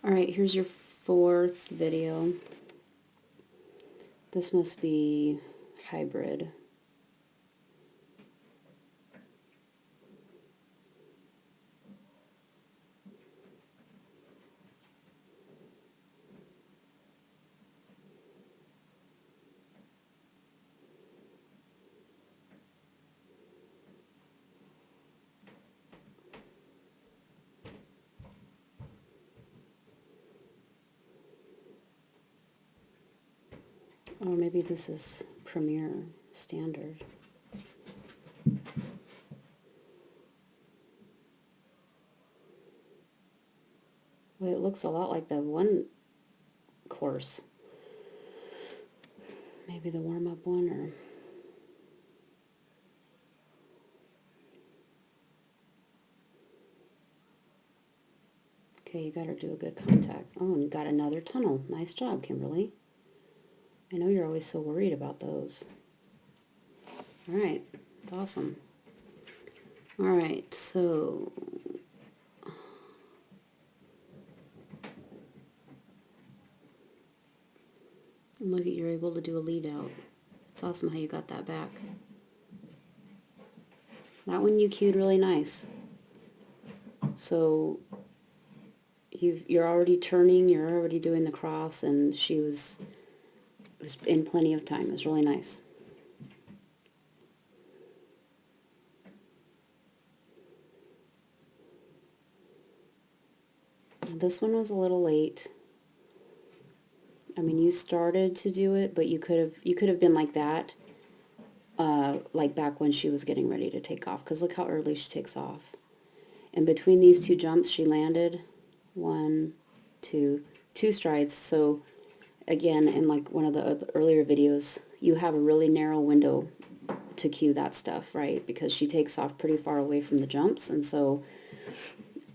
Alright, here's your fourth video. This must be hybrid. Or maybe this is Premiere Standard. Well, it looks a lot like the one course. Maybe the warm-up one, or... Okay, you gotta do a good contact. Oh, and you got another tunnel. Nice job, Kimberlee. I know you're always so worried about those. Alright, that's awesome. Alright, so... look at, you're able to do a lead out. It's awesome how you got that back. That one you cued really nice. So you're already turning, you're already doing the cross, and she was in plenty of time. It was really nice. This one was a little late. I mean, you started to do it, but you could have been like that, like back when she was getting ready to take off. Because look how early she takes off. And between these two jumps, she landed 1, 2 strides. So again, in like one of the earlier videos, you have a really narrow window to cue that stuff, right? Because she takes off pretty far away from the jumps, and so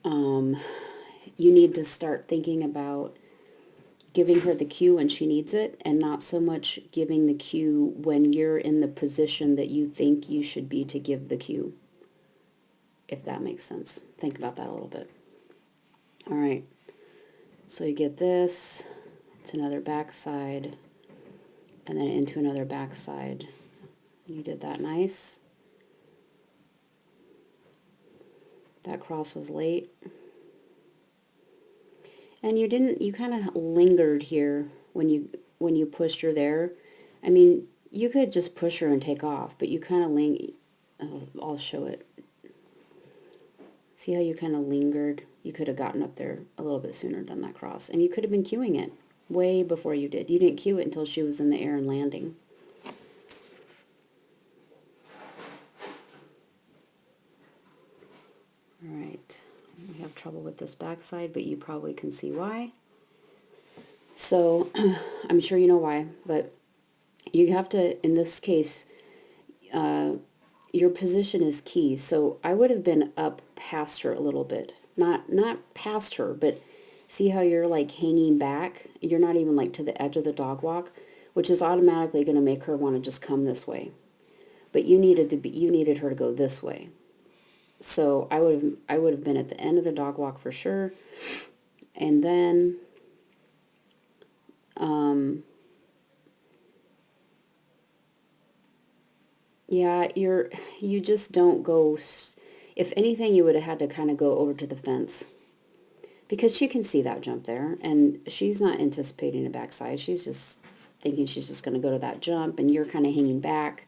you need to start thinking about giving her the cue when she needs it, and not so much giving the cue when you're in the position that you think you should be to give the cue, if that makes sense. Think about that a little bit. All right, so you get this, it's another backside, and then into another backside. You did that nice. That cross was late. And you kind of lingered here when you pushed her there. I mean, you could just push her and take off, but you kind of I'll show it. See how you kind of lingered? You could have gotten up there a little bit sooner, done that cross, and you could have been cueing it way before you did. You didn't cue it until she was in the air and landing. All right, we have trouble with this backside, but you probably can see why. So, I'm sure you know why, but you have to, in this case, your position is key. So I would have been up past her a little bit. Not past her, but see how you're like hanging back? You're not even like to the edge of the dog walk, which is automatically going to make her want to just come this way. But you needed her to go this way. So I would have been at the end of the dog walk for sure. And then yeah, you just don't go, if anything, you would have had to kind of go over to the fence. Because she can see that jump there, and she's not anticipating a backside. She's just thinking she's just going to go to that jump, and you're kind of hanging back.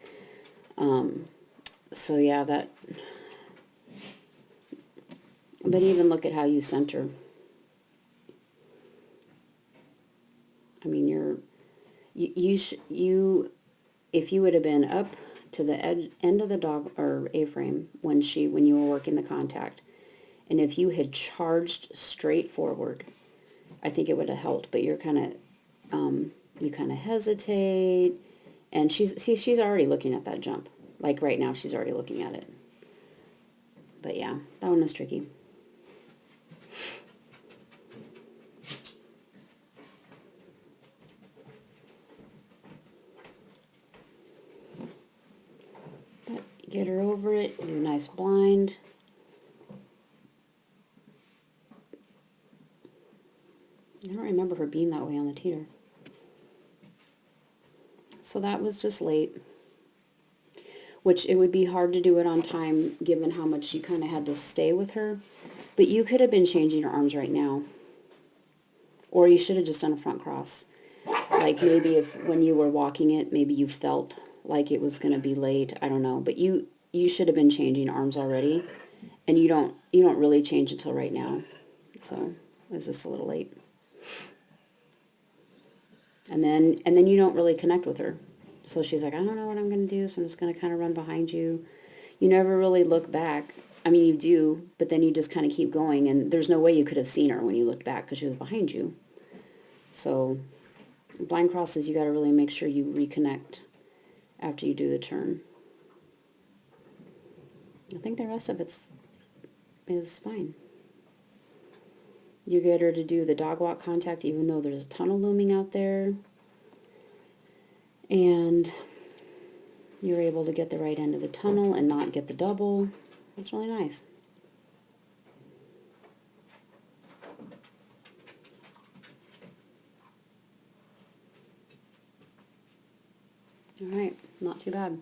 So yeah, that... But even look at how you center. I mean, if you would have been up to the end of the dog or A-frame when you were working the contact, and if you had charged straight forward, I think it would have helped. But you're kind of you kind of hesitate, and she's already looking at that jump. Like right now, she's already looking at it. But yeah, that one was tricky. But get her over it. Do a nice blind. I don't remember her being that way on the teeter. So that was just late, which it would be hard to do it on time given how much you kind of had to stay with her. But you could have been changing her arms right now. Or you should have just done a front cross. Like maybe if when you were walking it, maybe you felt like it was going to be late. I don't know. But you should have been changing arms already. And you don't really change until right now. So it was just a little late. And then you don't really connect with her. So she's like, I don't know what I'm going to do, so I'm just going to kind of run behind you. You never really look back. I mean, you do, but then you just kind of keep going, and there's no way you could have seen her when you looked back because she was behind you. So blind crosses, you got to really make sure you reconnect after you do the turn. I think the rest of is fine. You get her to do the dog walk contact even though there's a tunnel looming out there. And you're able to get the right end of the tunnel and not get the double. That's really nice. All right, not too bad.